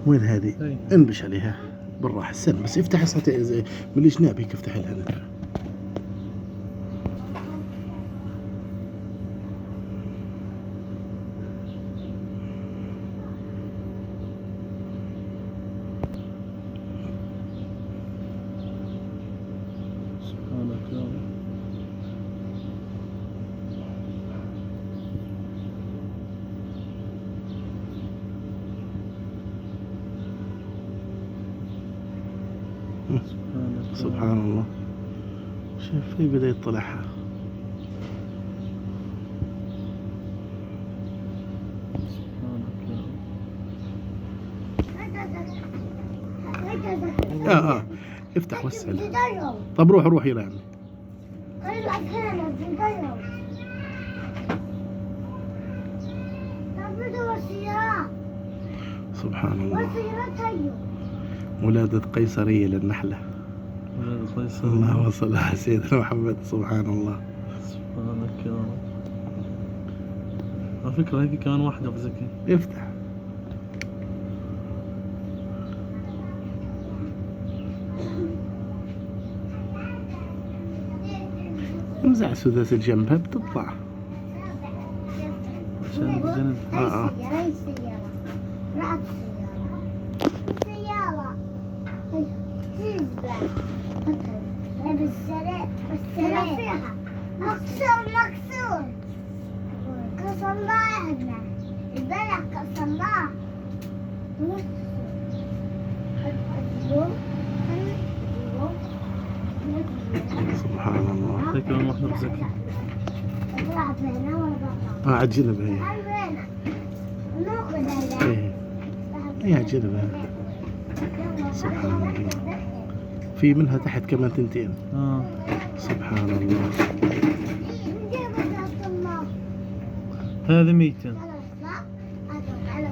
وين هذه؟ انبش عليها بالراحة. استنى بس افتح من الجناب افتح لها. سبحانك يا رب. سبحان الله. شوف في بداية طلعها. افتح وسع. طب روح يلا عمي. سبحان الله. ولادة قيصرية للنحلة. اللهم صل على سيدنا محمد. سبحان الله. سبحانك يا رب. على فكرة هيك كمان واحدة بذكي. افتح. امزع سداس الجنب بتطلع عشان الجنب. مكسور كسر الله عندنا البلح كسر الله. سبحان الله. هيك كمان واحدة بذكي. عجلب هي. هي عجلب. سبحان الله. في منها تحت كمان تنتين. سبحان الله. هذا 200.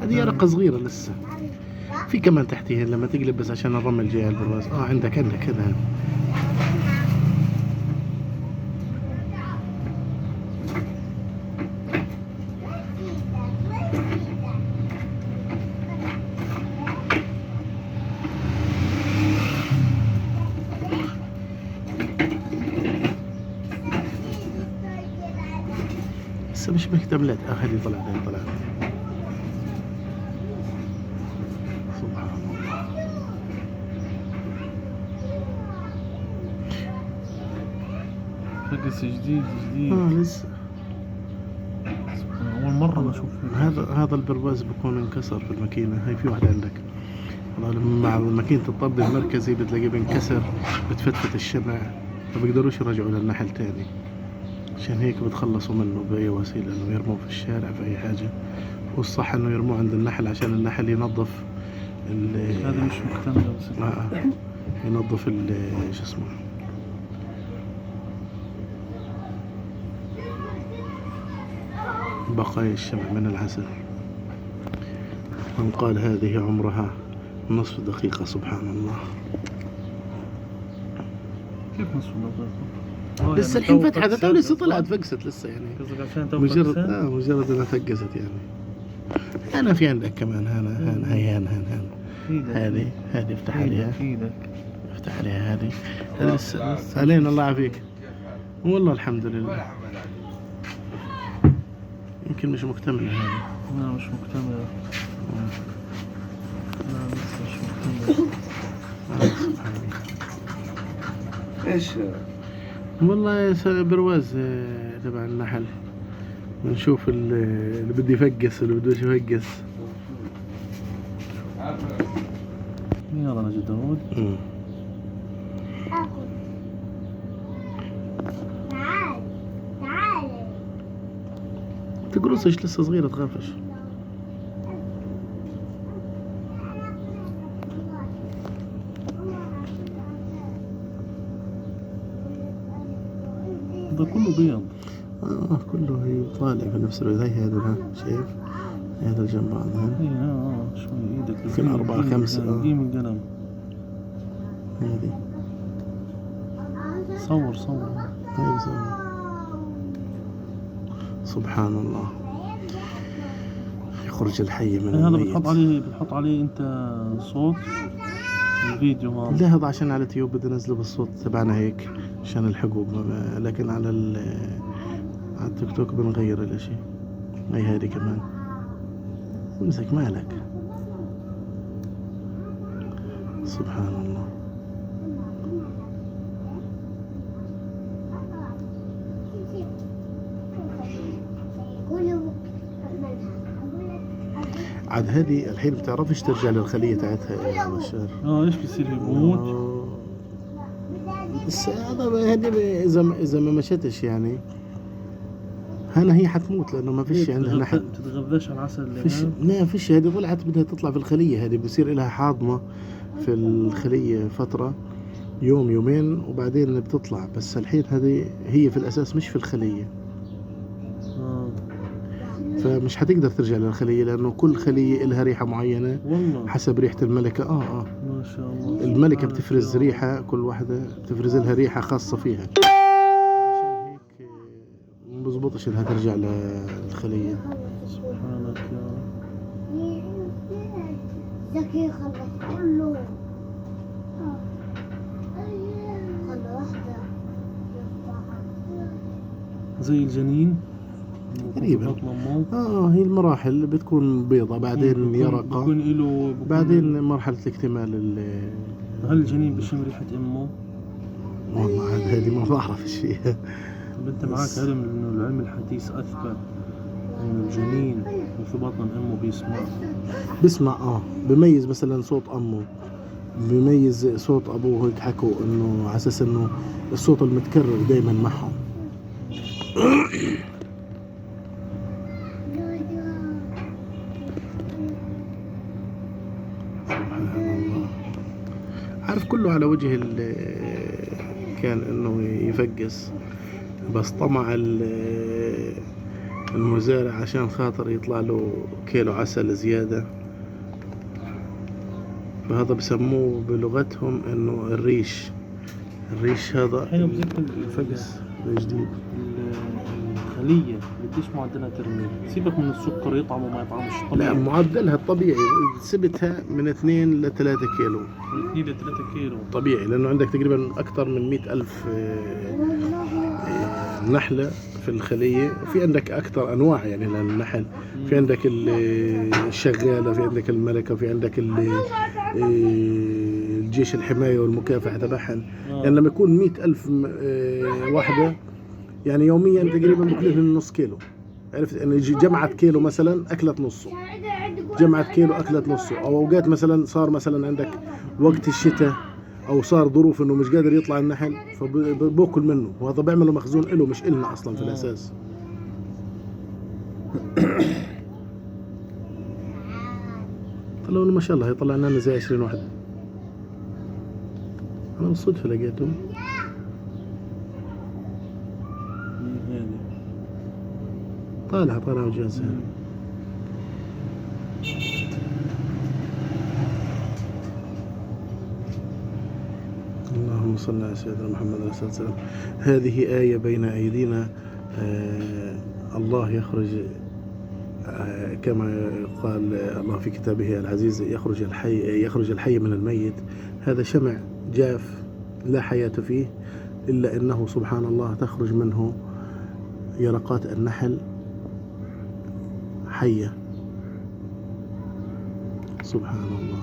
هذه يرقة صغيرة لسه. في كمان تحتيهن لما تقلب بس عشان الرمل جاي على البرواز. عندك كذا. لسه مش مكتملت. هذه طلعت. سبحان الله. فقس جديد. لسه. أول مرة بشوف هذا البرواز بيكون انكسر في الماكينة. هاي في واحدة عندك مع ماكينة الطرد المركزي بتلاقيه بينكسر، بتفتت الشمع، ما بيقدروش يرجعوا للنحل تاني. عشان هيك بتخلصوا منه بأي وسيلة، انه يرموه في الشارع في أي حاجة. والصح انه يرموه عند النحل عشان النحل ينظف هذا مش مكتمل ينظف شو اسمه بقايا الشمع من العسل. من قال هذه عمرها نصف دقيقة. سبحان الله. كيف نصف دقيقة؟ لسه الحين فتحت لسه طلعت فقست لسه يعني. مجرد انها فقست يعني. انا في عندك كمان هان هذه افتح عليها. افتح عليها هذه لسه علينا. الله يعافيك. والله الحمد لله. يمكن مش مكتملة هذه. لا مش مكتملة. لا لسه مش مكتملة. سبحان الله. ايش والله برواز تبع النحل. بنشوف اللي بده يفقس واللي بدوش يفقس. يلا نجي داود. تعال تقرصش لسه صغيرة تخافش. ده كله بيض. كله هي طالع في نفس الوقت. هي هذا شايف هذا جنب بعض. شوي ايدك يمكن 4 5. دي من قلم. هذه صور. هاي صور. سبحان الله. يخرج الحي من هذا الميت. بتحط عليه انت صوت الفيديو هذا. لا هذا عشان على اليوتيوب بدي انزله بالصوت تبعنا هيك عشان الحقوق، لكن على التيك توك بنغير الاشي. هي هذه كمان امسك مالك. سبحان الله. عاد هذه الحين بتعرفش ترجع للخلية تاعتها يا بشار. ايش بصير بيموت؟ بس هذا هذه اذا ما مشتش يعني هنا هي حتموت لانه ما فيش عندها نحل. بتتغذاش على العسل اللي فيش، هناك؟ لا فيش. هذه طلعت بدها تطلع في الخلية، هذه بصير لها حاضنة في الخلية فترة يوم يومين وبعدين بتطلع. بس الحين هذه هي في الأساس مش في الخلية، فمش حتقدر ترجع للخلية لأنه كل خلية لها ريحة معينة والله حسب ريحة الملكة. ما شاء الله. الملكة بتفرز ريحة، كل واحدة بتفرز لها ريحة خاصة فيها، عشان هيك ما بزبطش انها ترجع للخلية. سبحانك يا رب. زكي خلص كله. خلص واحدة زي الجنين تقريبا. مامه. هي المراحل بتكون بيضة، بعدين يرقة، بكون بعدين مرحلة الاكتمال. هل الجنين بشم ريحة امه؟ والله عاد هذه ما بعرف ايش فيها. طب انت معك علم انه العلم الحديث اثبت انه الجنين في بطن امه بيسمع بميز مثلا صوت امه، بميز صوت ابوه. هيك حكوا انه على اساس انه الصوت المتكرر دائما معهم. سبحان الله. عارف كله على وجه كان انه يفقس، بس طمع المزارع عشان خاطر يطلع له كيلو عسل زيادة، فهذا بسموه بلغتهم انه الريش هذا الفقس الجديد. الخلية قديش معدلها ترمي؟ سيبك من السكر يطعم وما يطعمش لا طبيعي. معدلها الطبيعي سبتها من 2 ل 3 كيلو. من 2 ل 3 كيلو طبيعي، لأنه عندك تقريبا أكثر من 100,000 نحلة في الخلية، وفي عندك أكثر أنواع يعني للنحل. في عندك الشغالة، في عندك الملكة، في عندك الجيش الحماية والمكافحة تبعهم. يعني لما يكون 100,000 واحدة يعني يوميا تقريبا بكلفهم نص كيلو. عرفت يعني جمعت كيلو مثلا أكلت نصه، جمعت كيلو أكلت نصه. أو أوقات مثلا صار مثلا عندك وقت الشتاء أو صار ظروف إنه مش قادر يطلع النحل فباكل منه، وهذا بيعمله مخزون إله مش إلنا أصلا في الأساس. طلعوا ما شاء الله يطلع لنا زي 20 واحد. أنا بالصدفة لقيته. طالع وجالس. اللهم صل على سيدنا محمد عليه الصلاة والسلام. هذه آية بين أيدينا. الله يخرج كما قال الله في كتابه العزيز يخرج الحي من الميت. هذا شمع جاف لا حياة فيه، إلا أنه سبحان الله تخرج منه يرقات النحل حية. سبحان الله.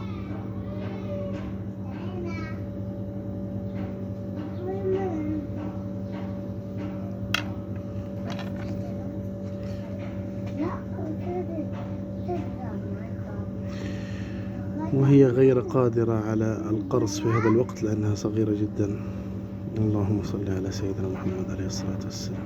وهي غير قادرة على القرص في هذا الوقت لأنها صغيرة جدا. اللهم صل على سيدنا محمد عليه الصلاة والسلام.